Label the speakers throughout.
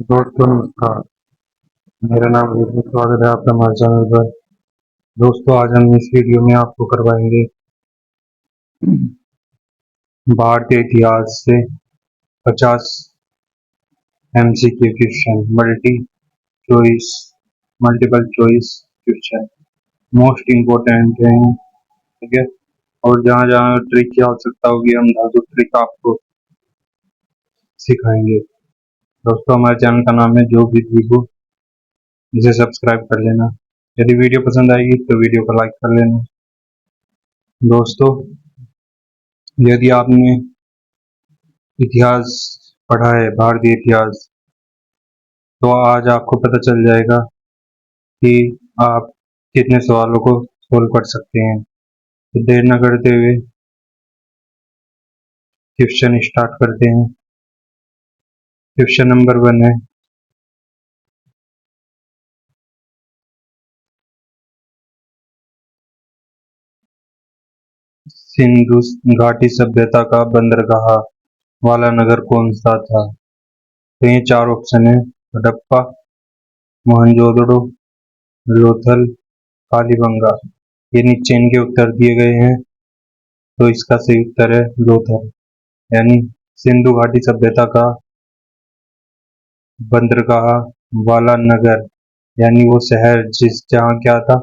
Speaker 1: दोस्तों नमस्कार। मेरा नाम विष्णु, स्वागत है आपका हमारे चैनल पर। दोस्तों आज हम इस वीडियो में आपको करवाएंगे भारतीय इतिहास से 50 MCQ question, multiple choice question most important है, ठीक है। और जहाँ जहाँ ट्रिक की आवश्यकता होगी हम धातु ट्रिक आपको सिखाएंगे। दोस्तों हमारे चैनल का नाम है जो विद विभू, इसे सब्सक्राइब कर लेना। यदि वीडियो पसंद आएगी तो वीडियो को लाइक कर लेना। दोस्तों यदि आपने इतिहास पढ़ा है, भारतीय इतिहास, तो आज आपको पता चल जाएगा कि आप कितने सवालों को सोल्व कर सकते हैं। तो देर न करते हुए क्वेश्चन स्टार्ट करते हैं। क्वेश्चन नंबर 1 है, सिंधु घाटी सभ्यता का बंदरगाह वाला नगर कौन सा था? तो ये 4 ऑप्शन है: हड़प्पा, मोहनजोदड़ो, लोथल, कालीबंगा। ये नीचे इनके उत्तर दिए गए हैं। तो इसका सही उत्तर है लोथल, यानी सिंधु घाटी सभ्यता का बंदरगाह वाला नगर, यानी वो शहर जहाँ क्या था,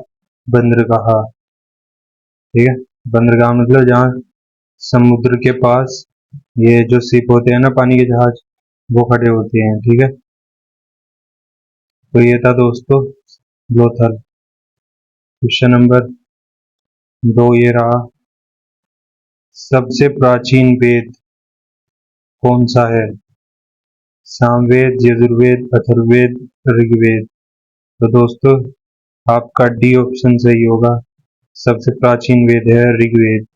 Speaker 1: बंदरगाह। ठीक है, बंदरगाह मतलब जहाँ समुद्र के पास ये जो शिप होते हैं ना, पानी के जहाज, वो खड़े होते हैं। ठीक है, तो ये था दोस्तों लोथल। क्वेश्चन नंबर 2 ये रहा, सबसे प्राचीन वेद कौन सा है? सामवेद, यजुर्वेद, अथर्ववेद, ऋग्वेद। तो दोस्तों आपका डी ऑप्शन सही होगा, सबसे प्राचीन वेद है ऋग्वेद।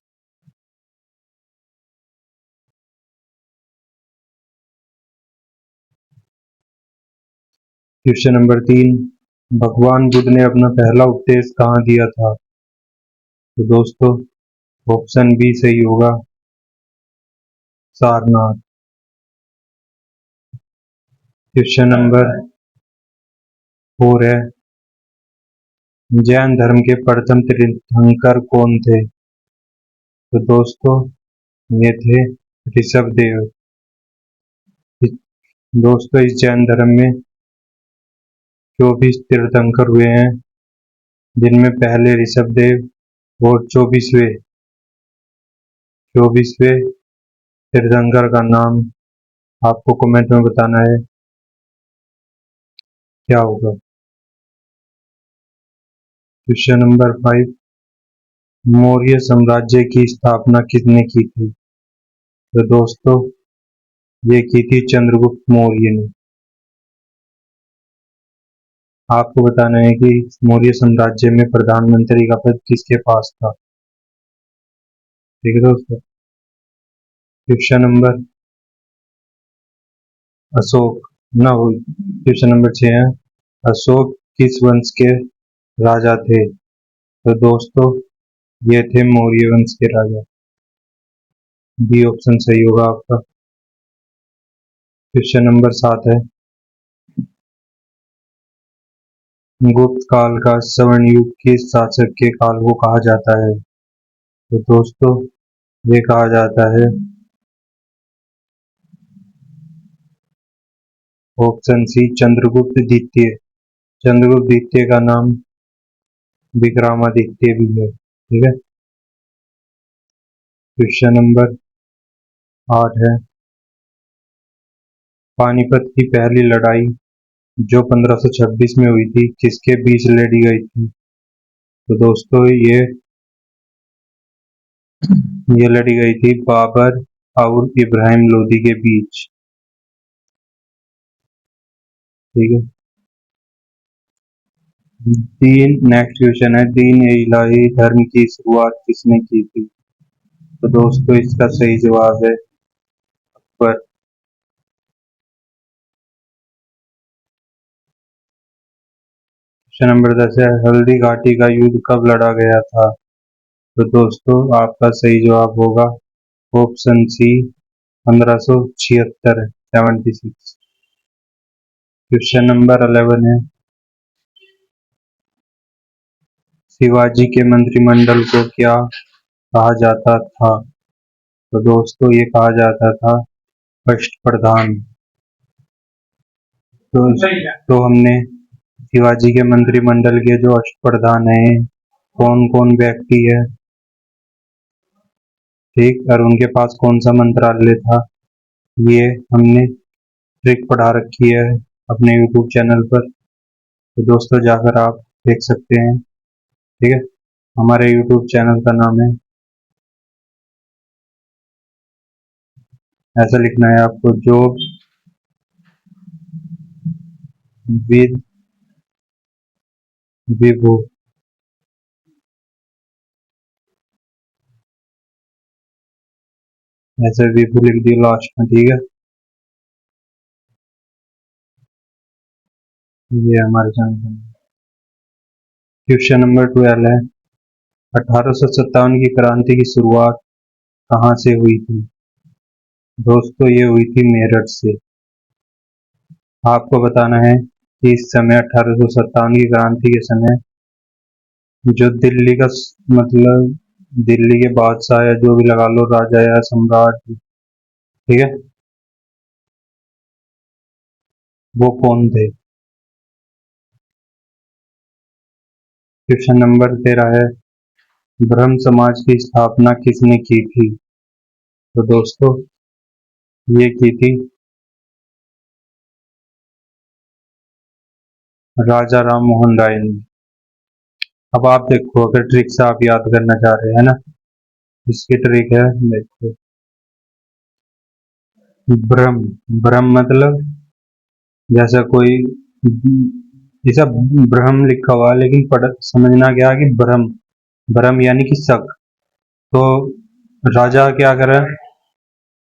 Speaker 1: क्वेश्चन नंबर 3, भगवान बुद्ध ने अपना पहला उपदेश कहाँ दिया था? तो दोस्तों ऑप्शन बी सही होगा, सारनाथ। क्वेश्चन नंबर 4 है, जैन धर्म के प्रथम तीर्थंकर कौन थे? तो दोस्तों ये थे ऋषभदेव। दोस्तों इस जैन धर्म में 24 तीर्थंकर हुए हैं, जिनमें पहले ऋषभदेव और 24वें तीर्थंकर का नाम आपको कमेंट में बताना है क्या होगा। क्वेश्चन नंबर 5, मौर्य साम्राज्य की स्थापना किसने की थी? तो दोस्तों ये की थी चंद्रगुप्त मौर्य ने। आपको बताना है कि मौर्य साम्राज्य में प्रधानमंत्री का पद किसके पास था। ठीक है दोस्तों। क्वेश्चन नंबर अशोक ना हो क्वेश्चन नंबर 6 है, अशोक किस वंश के राजा थे? तो दोस्तों ये थे मौर्य वंश के राजा। बी ऑप्शन सही होगा आपका। क्वेश्चन नंबर 7 है, गुप्त काल का स्वर्ण युग किस शासक के काल को कहा जाता है? तो दोस्तों ये कहा जाता है ऑप्शन सी, चंद्रगुप्त द्वितीय। चंद्रगुप्त द्वितीय का नाम विक्रमादित्य भी है। ठीक है। क्वेश्चन नंबर 8 है, पानीपत की पहली लड़ाई जो 1526 में हुई थी, किसके बीच लड़ी गई थी? तो दोस्तों ये लड़ी गई थी बाबर और इब्राहिम लोदी के बीच। ठीक है। नेक्स्ट क्वेश्चन है, दीन ए इलाही धर्म की शुरुआत किसने की थी? तो दोस्तों इसका सही जवाब है अकबर। क्वेश्चन नंबर 10 है, हल्दी घाटी का युद्ध कब लड़ा गया था? तो दोस्तों आपका सही जवाब होगा ऑप्शन सी, 1576, 76। क्वेश्चन नंबर 11 है, शिवाजी के मंत्रिमंडल को क्या कहा जाता था? तो दोस्तों ये कहा जाता था अष्टप्रधान। तो हमने शिवाजी के मंत्रिमंडल के जो अष्टप्रधान हैं कौन कौन व्यक्ति है, ठीक, और उनके पास कौन सा मंत्रालय था, ये हमने ट्रिक पढ़ा रखी है अपने YouTube चैनल पर। तो दोस्तों जाकर आप देख सकते हैं, ठीक है। हमारे YouTube चैनल का नाम है, ऐसा लिखना है आपको, जोब विद विभू। ऐसे विभू लिख दिया लास्ट में, ठीक है। ये हमारे चैनल का क्वेश्चन नंबर 12 है, 1857 की क्रांति की शुरुआत कहाँ से हुई थी? दोस्तों ये हुई थी मेरठ से। आपको बताना है कि इस समय 1857 की क्रांति के समय जो दिल्ली का मतलब दिल्ली के बादशाह या जो भी लगा लो, राजा या सम्राट, ठीक है, वो कौन थे? क्वेश्चन नंबर 13 है, ब्रह्म समाज की स्थापना किसने की थी? तो दोस्तों ये की थी राजा राम मोहन राय ने। अब आप देखो, अगर ट्रिक से आप याद करना चाह रहे हैं ना, इसकी ट्रिक है, देखो, ब्रह्म ब्रह्म मतलब जैसा कोई, जैसा ब्रह्म लिखा हुआ है, लेकिन पढ़ समझना क्या कि ब्रह्म, ब्रह्म यानी कि शक। तो राजा क्या करे,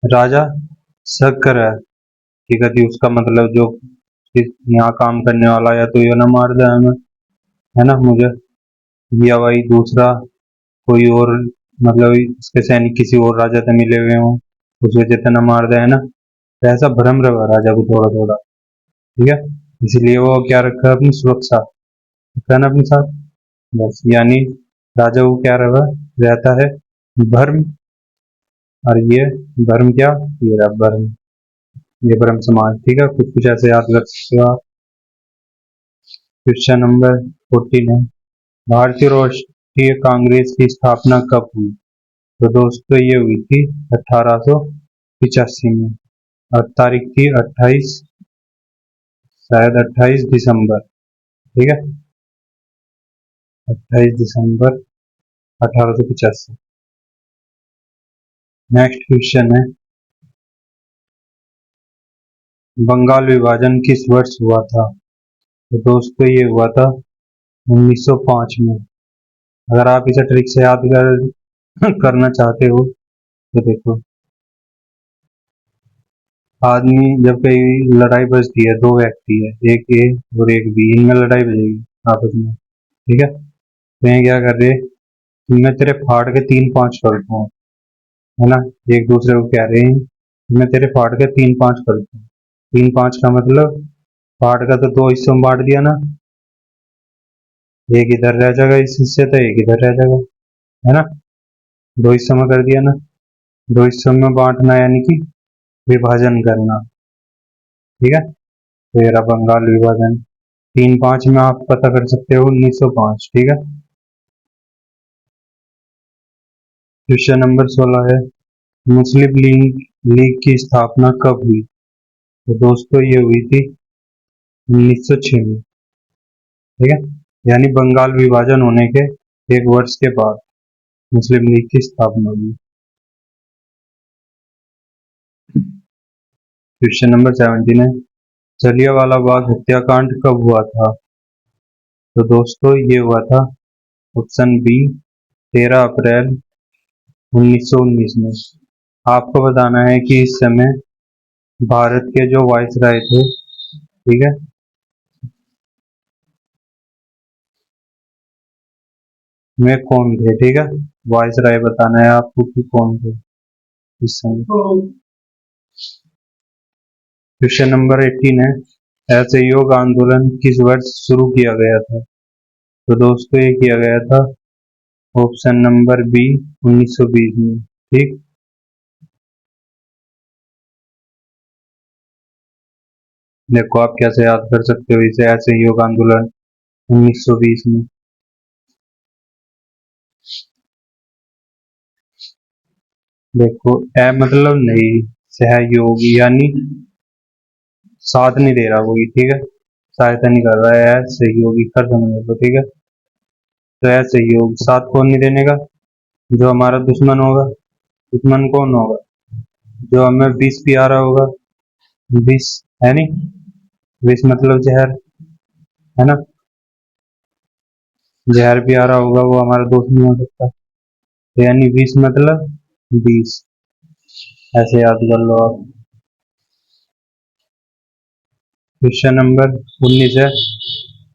Speaker 1: राजा शक करे कि कभी उसका मतलब जो यहाँ काम करने वाला, या तो ये ना मार दे हमें, है ना, मुझे, या भाई दूसरा कोई और, मतलब इसके सैनिक किसी और राजा से मिले हुए हों, उस वजह से न मार दे, है ना। तो ऐसा भ्रम रहा राजा को थोड़ा थोड़ा, ठीक है। इसलिए वो क्या रखा, अपनी सुरक्षा रखा है ना अपने साथ, बस। यानी राजा को क्या रहा, रहता है भर्म, और ये भर्म क्या, ये रहा भर्म, ये भ्रम समाज, ठीक है। कुछ कुछ ऐसे याद रख सकते हो आप। क्वेश्चन नंबर 14 है, भारतीय राष्ट्रीय कांग्रेस की स्थापना कब हुई? तो दोस्तों ये हुई थी 1885 में, और तारीख थी 28, शायद 28 दिसंबर, ठीक है, 28 दिसंबर 1885। नेक्स्ट क्वेश्चन है, बंगाल विभाजन किस वर्ष हुआ था? तो दोस्तों ये हुआ था 1905 में। अगर आप इसे ट्रिक से याद करना चाहते हो तो देखो, आदमी जब कहीं लड़ाई बजती है, दो व्यक्ति है, एक ए और एक बी, इनमें लड़ाई बजेगी आपस में, ठीक है। तो ये क्या कर रहे, मैं तेरे फाड़ के 3-5 कर दूँ, है ना, एक दूसरे को कह रहे हैं मैं तेरे फाड़ के 3-5 कर दूँ। 3-5 का मतलब फाड़ का तो दो हिस्सों में बांट दिया ना, एक इधर रह जाएगा इस हिस्से, तो एक इधर रह जाएगा, है ना, दो हिस्सों में कर दिया ना। दो हिस्सों में बांटना यानी कि विभाजन करना, ठीक है। तो ये रहा बंगाल विभाजन। 3-5 में आप पता कर सकते हो 1905, ठीक है। क्वेश्चन नंबर 16 है, मुस्लिम लीग लीग की स्थापना कब हुई? तो दोस्तों ये हुई थी 1906 में, ठीक है। यानी बंगाल विभाजन होने के एक वर्ष के बाद मुस्लिम लीग की स्थापना हुई। क्वेश्चन नंबर 17 है, जलियांवाला बाग हत्याकांड कब हुआ था? तो दोस्तों ये हुआ था, ऑप्शन बी, 13 अप्रैल 1919 में। आपको बताना है कि इस समय भारत के जो वायसराय थे, ठीक है, में कौन थे, ठीक है, वायसराय बताना है आपको कि कौन थे इस समय। क्वेश्चन नंबर 18 है, असहयोग आंदोलन किस वर्ष शुरू किया गया था? तो दोस्तों ये किया गया था ऑप्शन नंबर बी 1920 में। ठीक, देखो आप कैसे याद कर सकते हो इसे, असहयोग आंदोलन 1920 में। देखो ए मतलब नहीं, सहयोग यानी साथ नहीं दे रहा कोई, ठीक है, सहायता नहीं कर रहा है, सहयोगी कर समझ लो, ठीक है। तो है सहयोग, साथ कौन नहीं देने का? जो हमारा दुश्मन होगा। दुश्मन कौन होगा? जो हमें विष पिया रहा होगा। विष है नहीं, विष मतलब जहर, है ना, जहर पिया रहा होगा वो हमारा दोस्त नहीं हो सकता। तो यानी विष मतलब विष, ऐसे याद कर लो आप। क्वेश्चन नंबर 19 है,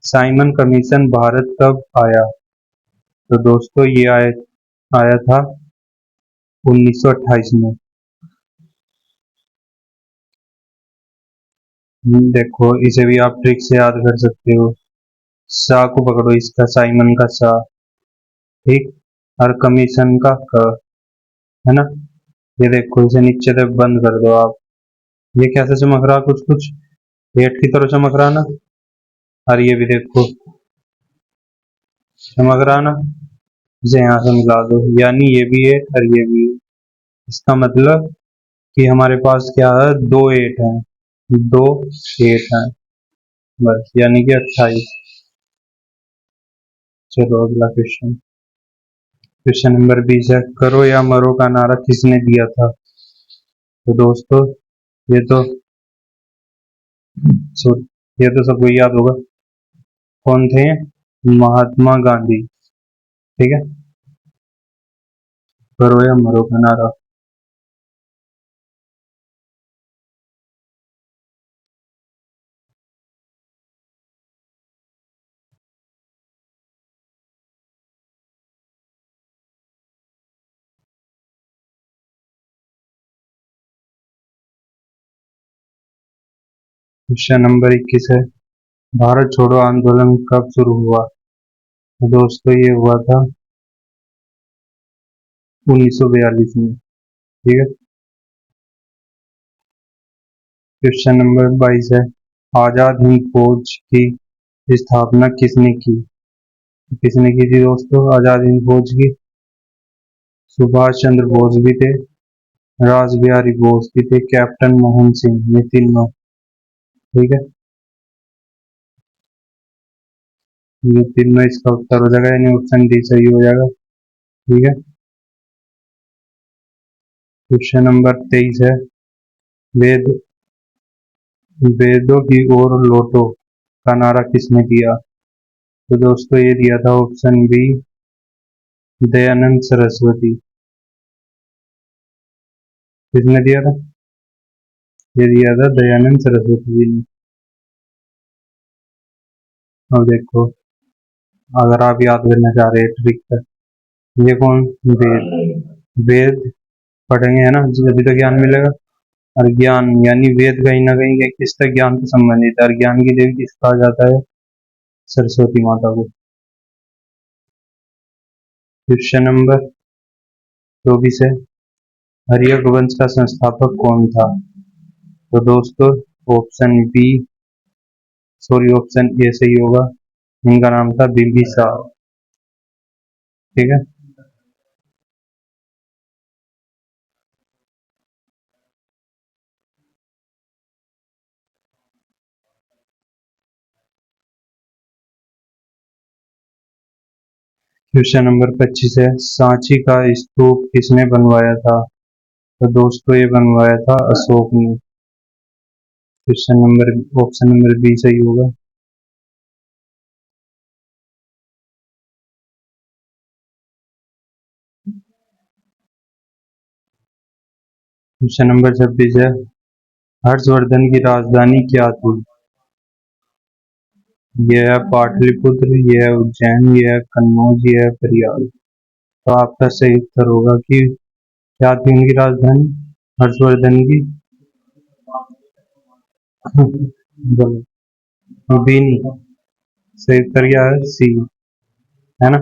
Speaker 1: साइमन कमीशन भारत कब आया? तो दोस्तों ये आया था 1928 में। देखो इसे भी आप ट्रिक से याद कर सकते हो। सा को पकड़ो, इसका साइमन का सा, ठीक, और कमीशन का क, है ना। ये देखो इसे नीचे तक बंद कर दो आप। ये कैसे चमक रहा, कुछ कुछ रेट की तरह चमक रहा ना। और ये भी देखो चमक रहा ना। इसे यहाँ से मिला दो, यानी ये भी एट और ये भी 8। इसका मतलब कि हमारे पास क्या है, दो एट है, दो एट है, बस, यानी कि 28। चलो अगला क्वेश्चन। क्वेश्चन नंबर 20 है, करो या मरो का नारा किसने दिया था? तो दोस्तों ये तो सो- ये तो सबको याद होगा, कौन थे? महात्मा गांधी, ठीक है। करो या मरो का नारा। क्वेश्चन नंबर 21 है, भारत छोड़ो आंदोलन कब शुरू हुआ? तो दोस्तों ये हुआ था 1942 में, ठीक है। क्वेश्चन नंबर 22 है, आजाद हिंद फौज की स्थापना किसने की? किसने की थी दोस्तों आजाद हिंद फौज की? सुभाष चंद्र बोस भी थे, रास बिहारी बोस भी थे, कैप्टन मोहन सिंह, ये तीनों, ठीक है। ये तीनों इसका उत्तर हो जाएगा, यानी ऑप्शन डी सही हो जाएगा, ठीक है। क्वेश्चन नंबर 23 है, वेद वेदों की ओर लौटो का नारा किसने दिया? तो दोस्तों ये दिया था ऑप्शन बी दयानंद सरस्वती। किसने दिया था? ये दिया था दयानंद सरस्वती जी ने। अब देखो, अगर आप याद करना चाह रहे हैं ट्रिक का, ये कौन, वेद, वेद पढ़ेंगे है ना जब तो ज्ञान मिलेगा। और ज्ञान यानी वेद कहीं ना कहीं किस तक ज्ञान से संबंधित है, और ज्ञान की देवी किस कहा जाता है? सरस्वती माता को। क्वेश्चन नंबर 24 है, हर्यक वंश का संस्थापक कौन था? तो दोस्तों option B, sorry option A सही होगा, इनका नाम था बिम्बिसार, ठीक है। क्वेश्चन नंबर 25 है, सांची का स्तूप किसने बनवाया था? तो दोस्तों ये बनवाया था अशोक ने। Question number option number B सही होगा। क्वेश्चन नंबर 26 है, हर्षवर्धन की राजधानी क्या थी? ये है पाटलिपुत्र, ये है उज्जैन, ये है कन्नौज, ये है प्रयाग। तो आपका सही उत्तर होगा कि क्या थी उनकी राजधानी, हर्षवर्धन की? बोलो। बी नहीं, सही उत्तर क्या है? सी, है ना?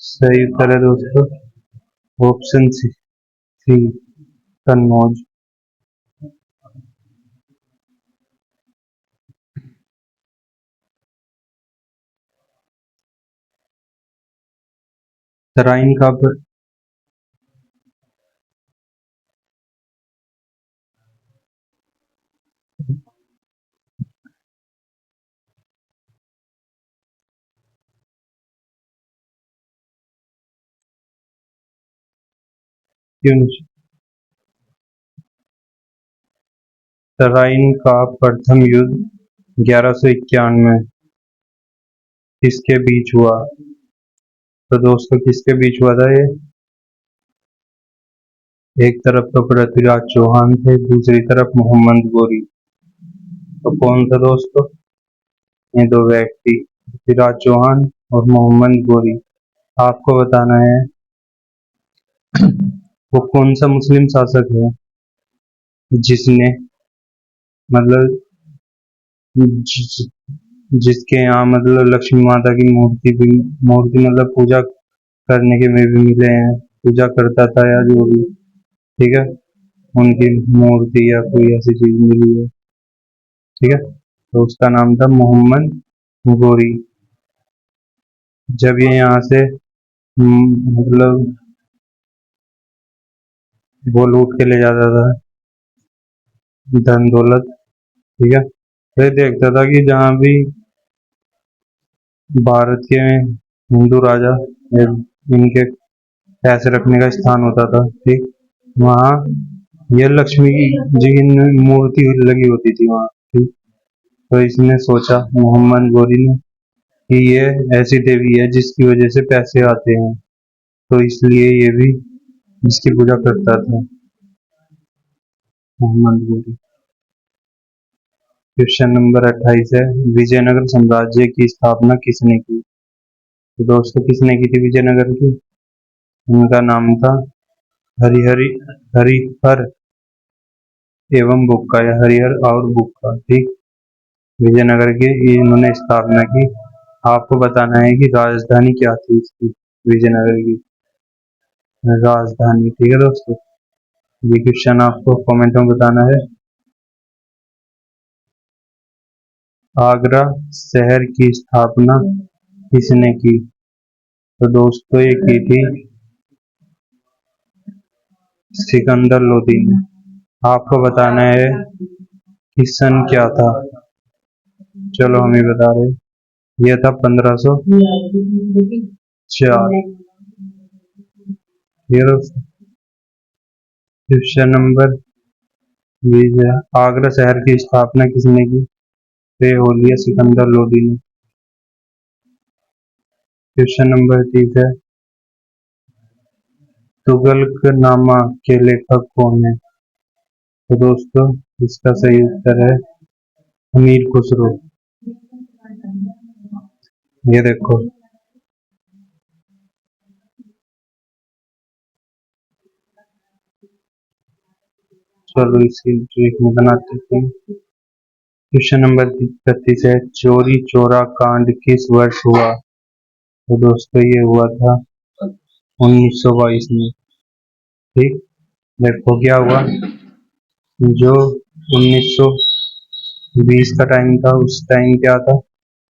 Speaker 1: सही उत्तर है दोस्तों ऑप्शन सी, सी कन्नौज। तराइन का क्यों नहीं? तराइन का प्रथम युद्ध 1191 किसके बीच हुआ? तो दोस्तों किसके बीच हुआ था ये? एक तरफ तो पृथ्वीराज चौहान थे, दूसरी तरफ मोहम्मद गोरी। तो कौन था दोस्तों ये दो व्यक्ति? पृथ्वीराज चौहान और मोहम्मद गोरी। आपको बताना है वो कौन सा मुस्लिम शासक है जिसने मतलब जिस, जिसके यहाँ मतलब लक्ष्मी माता की मूर्ति मतलब पूजा करने के में भी मिले हैं, पूजा करता था या जो भी, ठीक है, उनकी मूर्ति या कोई ऐसी चीज मिली है, ठीक है। तो उसका नाम था मोहम्मद गोरी। जब ये यहाँ से मतलब वो लूट के ले जाता था धन दौलत, ठीक है, फिर देखता था कि जहाँ भी भारत के हिंदू राजा या इनके पैसे रखने का स्थान होता था, ठीक, वहाँ ये लक्ष्मी जी की मूर्ति लगी होती थी वहाँ, ठीक। तो इसने सोचा मोहम्मद गोरी ने कि ये ऐसी देवी है जिसकी वजह से पैसे आते हैं, तो इसलिए ये भी इसकी पूजा करता था मोहम्मद गोरी। क्वेश्चन नंबर 28 है, विजयनगर साम्राज्य की स्थापना किसने की? तो दोस्तों किसने की थी विजयनगर की? उनका नाम था हरिहरि हरिहर एवं बुक्का या हरिहर और बुक्का, ठीक। विजयनगर की इन्होंने स्थापना की। आपको बताना है कि राजधानी क्या थी इसकी, विजयनगर की राजधानी, ठीक है दोस्तों। ये क्वेश्चन आपको कमेंट में बताना है। आगरा शहर की स्थापना किसने की? तो दोस्तों ये की थी सिकंदर लोदी ने। आपको बताना है कि सन क्या था? चलो हम ही बता रहे, यह था 1504। ये क्वेश्चन नंबर 20 है, आगरा शहर की स्थापना किसने की? वे हो लिया सिकंदर लोदी ने। क्वेश्चन नंबर 30 है, तुगलकनामा के लेखक कौन है? तो दोस्तों इसका सही उत्तर है अमीर खुसरो। ये देखो, चलो इसकी ट्रिक में बनाते थे। क्वेश्चन नंबर 31 है, चोरी चोरा कांड किस वर्ष हुआ? तो दोस्तों ये हुआ था 1922 में, ठीक। देखो क्या हुआ, जो 1920 का टाइम था, उस टाइम क्या था,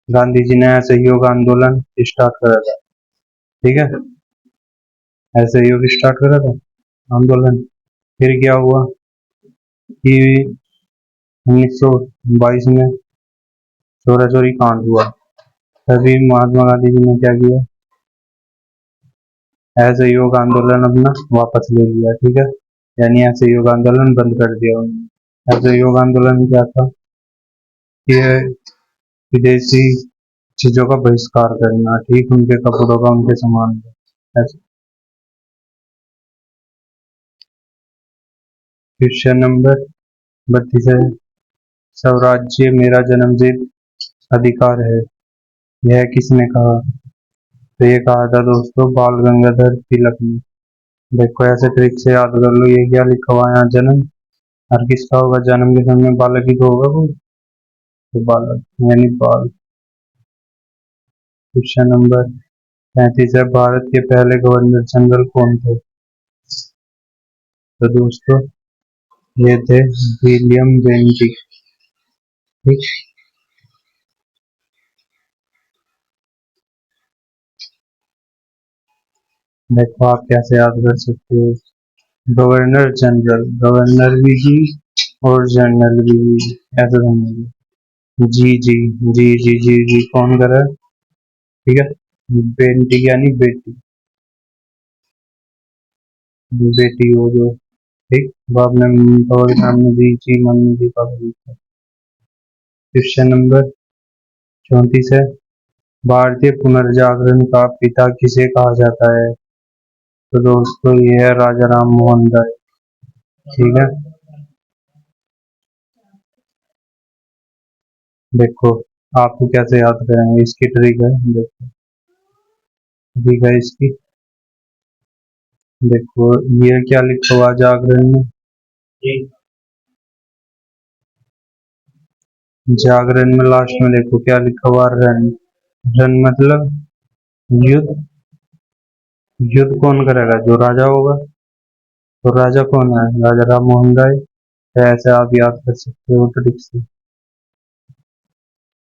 Speaker 1: गांधी जी ने असहयोग आंदोलन स्टार्ट करा था, ठीक है, असहयोग स्टार्ट करा था आंदोलन। फिर क्या हुआ कि 1922 में चोरा चोरी कांड हुआ, तभी महात्मा गांधी जी ने क्या किया, असहयोग आंदोलन अपना वापस ले लिया, ठीक है, यानी असहयोग आंदोलन बंद कर दिया उन्होंने। असहयोग आंदोलन क्या था कि विदेशी चीजों का बहिष्कार करना, ठीक, उनके कपड़ों का, उनके सामान का, ऐसे। क्वेश्चन नंबर 32 है, स्वराज्य मेरा जन्मसिद्ध अधिकार है, यह किसने कहा? तो ये कहा था दोस्तों बाल गंगाधर तिलक ने। देखो ऐसे ट्रिक से याद कर लो, ये क्या लिखा हुआ है यहाँ, जन्म, हर किसका होगा जन्म के समय बालक ही तो होगा वो, तो बालक यानी बाल। क्वेश्चन नंबर 35 है, भारत के पहले गवर्नर जनरल कौन थे? तो दोस्तों ये थे विलियम बेंटिक। ठीक। देखो आप कैसे याद कर सकते हो। गवर्नर जनरल, गवर्नर भी जी और जनरल भी जी, ऐसा समझिए। जी जी जी जी जी जी कौन कर रहा है? ठीक है, बेंटिक यानी बेटी, बेटी हो जो। ठीक, बाप ने बाबा के सामने जी जी, मम्मी जी पापा जी। क्वेश्चन नंबर 34 है, भारतीय पुनर्जागरण का पिता किसे कहा जाता है? तो दोस्तों ये है राजा राम मोहन राय। ठीक है। देखो आपको कैसे याद करेंगे, इसकी ट्रिक है। देखो ट्रिक है इसकी। देखो ये क्या लिखा हुआ जागरण में? जागरण में लास्ट में देखो क्या लिखा हुआ, रन। रन मतलब युद्ध। युद्ध कौन करेगा? जो राजा होगा। तो राजा कौन है? राजा राम मोहन राय। तो ऐसे आप याद कर सकते हो ट्रिक से।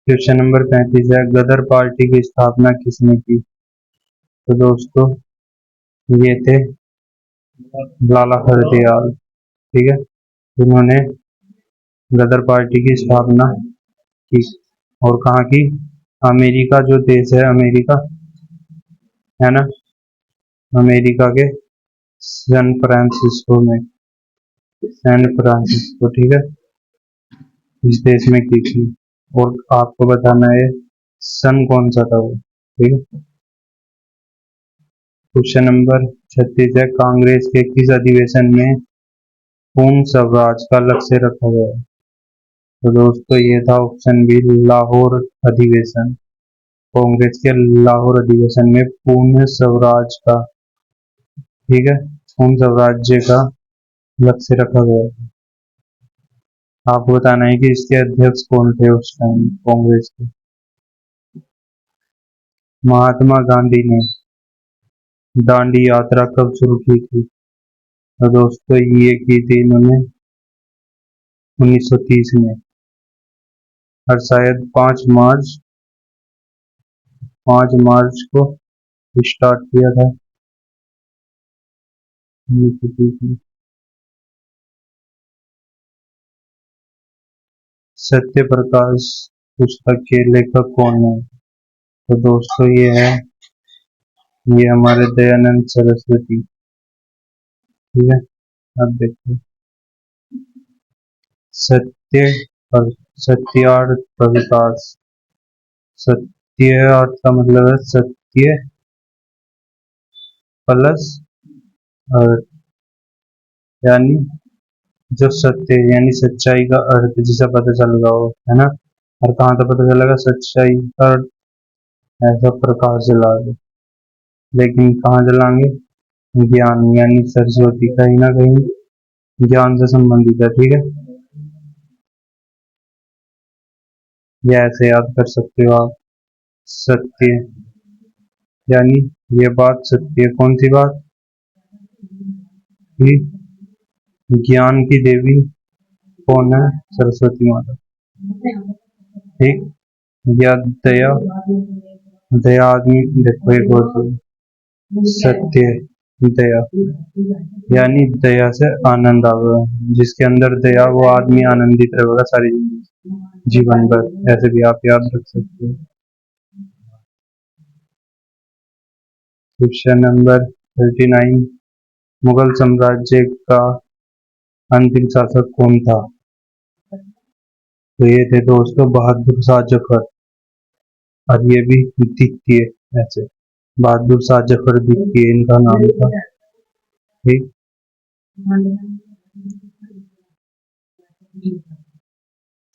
Speaker 1: क्वेश्चन नंबर 35 है, गदर पार्टी की स्थापना किसने की? तो दोस्तों ये थे लाला हरदयाल। ठीक है, इन्होंने गदर पार्टी की स्थापना की। और कहाँ की? अमेरिका जो देश है, अमेरिका है ना, अमेरिका के सैन फ्रांसिस्को में, सैन फ्रांसिस्को। ठीक है, इस देश में की थी। और आपको बताना है सन कौन सा था वो। ठीक है। क्वेश्चन नंबर 36 है, कांग्रेस के किस अधिवेशन में पूर्ण स्वराज का लक्ष्य रखा गया? तो दोस्तों ये था ऑप्शन बी, लाहौर अधिवेशन। कांग्रेस के लाहौर अधिवेशन में पूर्ण स्वराज का, ठीक है, पूर्ण स्वराज्य का लक्ष्य रखा गया। आपको बताना है कि इसके अध्यक्ष कौन थे उस टाइम कांग्रेस के? महात्मा गांधी ने दांडी यात्रा कब शुरू की थी? तो दोस्तों ये की थी इन्होंने 1930 में, और शायद 5 मार्च को स्टार्ट किया था 1930 में। सत्य प्रकाश पुस्तक के लेखक कौन है? तो दोस्तों ये हमारे दयानंद सरस्वती। ठीक है। अब देखो सत्य और सत्यार्थ प्रकाश। सत्य अर्थ का मतलब है सत्य प्लस अर्थ, यानी जो सत्य यानी सच्चाई का अर्थ जिसे पता चल रहा हो, है ना। और कहाँ से पता चलेगा सच्चाई का अर्थ? ऐसा प्रकाश जला दो। लेकिन कहाँ जलाएंगे? ज्ञान यानी सरस्वती, कहीं ना कहीं ज्ञान से संबंधित है। ठीक है, ये ऐसे याद कर सकते हो आप। सत्य यानी ये बात सत्य है। कौन सी बात? कि ज्ञान की देवी कौन है? सरस्वती माता। ठीक। या दया, दया आदमी, देखो एक और चीज़, सत्य, दया यानी दया से आनंद आवेगा। जिसके अंदर दया वो आदमी आनंदित रहेगा सारी जीवन भर। ऐसे भी आप याद रख सकते हो। क्वेश्चन नंबर 39, मुगल साम्राज्य का अंतिम शासक कौन था? तो ये थे दोस्तों बहादुर शाह जफर। और ये भी द्वितीय, ऐसे बहादुर शाह जफर द्वितीय इनका नाम था। ठीक।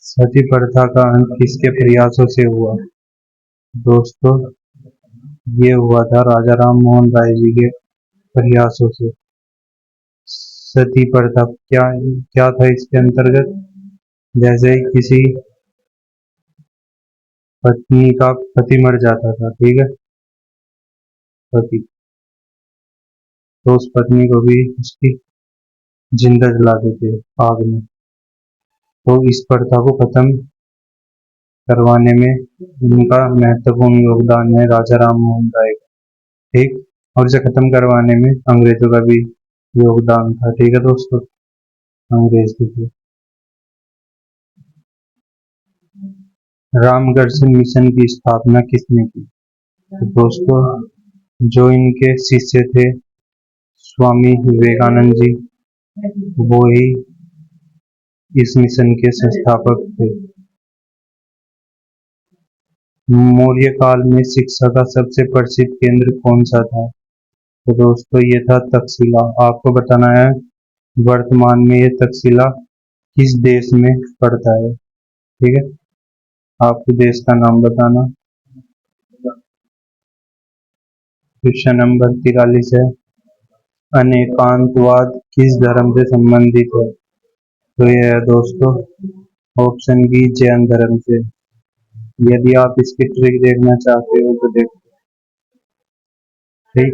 Speaker 1: सती प्रथा का अंत किसके प्रयासों से हुआ? दोस्तों ये हुआ था राजा राम मोहन राय जी के प्रयासों से। सती प्रथा क्या क्या था इसके अंतर्गत? जैसे किसी पत्नी का पति मर जाता था, ठीक है, पति, तो उस पत्नी को भी उसकी जिंदा जला देते आग में। तो इस प्रथा को खत्म करवाने में उनका महत्वपूर्ण योगदान है राजा राम मोहन राय का, ठीक। और इसे खत्म करवाने में अंग्रेजों का भी योगदान था, ठीक है दोस्तों, अंग्रेज थे। रामदर्शन मिशन की स्थापना किसने की? तो दोस्तों, जो इनके शिष्य थे स्वामी विवेकानंद जी, वो ही इस मिशन के संस्थापक थे। मौर्य काल में शिक्षा का सबसे प्रसिद्ध केंद्र कौन सा था? तो दोस्तों, ये था तक्षशिला। आपको बताना है वर्तमान में ये तक्षशिला किस देश में पड़ता है, ठीक है, आपको देश का नाम बताना। क्वेश्चन नंबर 43 है, अनेकांतवाद किस धर्म से संबंधित है? तो ये है दोस्तों ऑप्शन बी, जैन धर्म से। यदि आप इसकी ट्रिक देखना चाहते हो तो देखो, ठीक।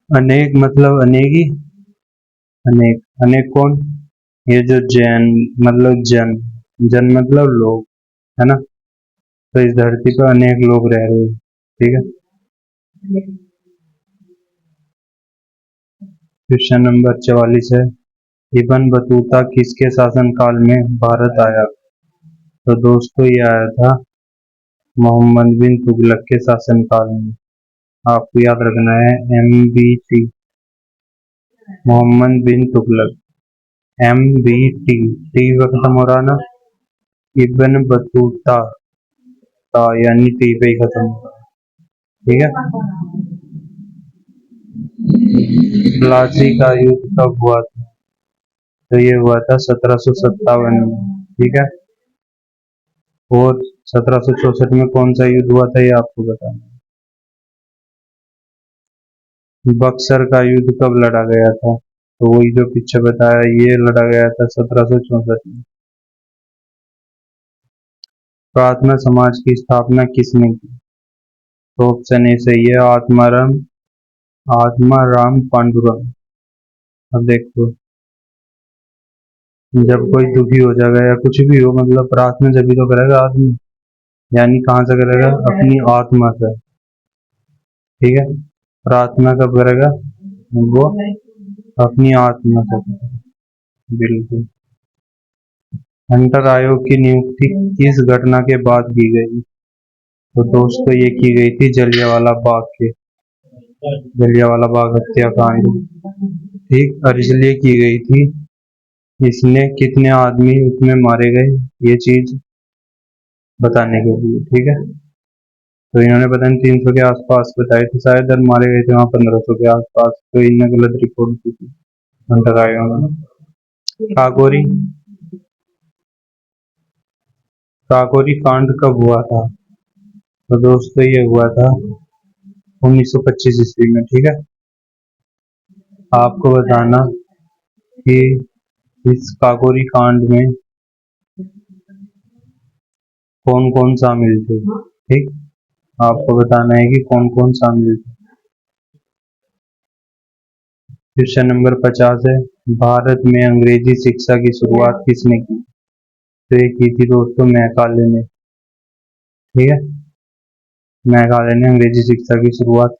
Speaker 1: अनेक मतलब अनेकी, अनेक, अनेक कौन? ये जो जैन मतलब जन, जन मतलब लोग, है ना, तो इस धरती पर अनेक लोग रह रहे हैं, ठीक है। क्वेश्चन नंबर 44 है, इब्न बतूता किसके शासनकाल में भारत आया? तो दोस्तों, ये आया था मोहम्मद बिन तुगलक के शासनकाल में। आपको याद रखना है MBT, मोहम्मद बिन तुगलक, MBT, टी पर खत्म हो रहा ना, इब्न बतूता ता यानी टी पे ही खत्म हो रहा, ठीक है। प्लासी का युद्ध कब हुआ था? तो ये हुआ था 1757 में, ठीक है। और 1764 में कौन सा युद्ध हुआ था, ये आपको बताना है। बक्सर का युद्ध कब लड़ा गया था? तो वही जो पीछे बताया, ये लड़ा गया था 1764 में। प्रार्थना समाज की स्थापना किसने की? तो ऑप्शन ए सही है, आत्माराम पांडुरंग। अब देखो, जब कोई दुखी हो जाएगा या कुछ भी हो, मतलब प्रार्थना जब भी तो करेगा आदमी, यानी कहाँ से करेगा? अपनी आत्मा से, ठीक है। प्रार्थना कब करेगा? वो अपनी आत्मा से करेगा, बिल्कुल। हंटर आयोग की नियुक्ति किस घटना के बाद की गई? तो दोस्तों, ये की गई थी जलियांवाला बाग हत्याकांड, ठीक। और इसलिए की गई थी, इसने कितने आदमी उसमें मारे गए ये चीज बताने के लिए, ठीक है। तो इन्होंने पता नहीं 300 के आसपास बताए थे शायद, और मारे गए थे वहां 1500 के आसपास, तो इन्होंने गलत रिपोर्ट की थी हंटर आयोग ने। काकोरी काकोरी कांड कब हुआ था? तो दोस्तों, ये हुआ था 1925 ईस्वी में, ठीक है। आपको बताना कि इस काकोरी कांड में कौन कौन शामिल थे, ठीक। आपको बताना है कि कौन कौन शामिल थे। क्वेश्चन नंबर 50 है, भारत में अंग्रेजी शिक्षा की शुरुआत किसने की? तो ये की थी दोस्तों मैकाले ने, ठीक है। मैकाले ने अंग्रेजी शिक्षा की शुरुआत।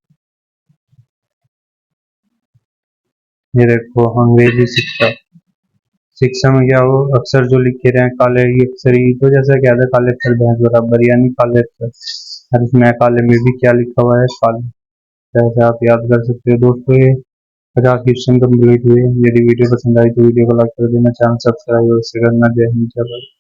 Speaker 1: ये देखो अंग्रेजी शिक्षा, शिक्षा में क्या हो, अक्षर जो लिखे रहे हैं काले ही अक्षर ही, तो जैसे कहते हैं काले अक्षर भैंस बराबर, यानी काले अक्षर। और इस मैकाले में भी क्या लिखा हुआ है? काले। जैसे आप याद कर सकते हो दोस्तों। ये 50 क्वेश्चन कंप्लीट हुए। यदि वीडियो पसंद आई तो वीडियो को लाइक कर देना, चैनल सब्सक्राइब अवश्य करना। जय हिंद, जय भारत।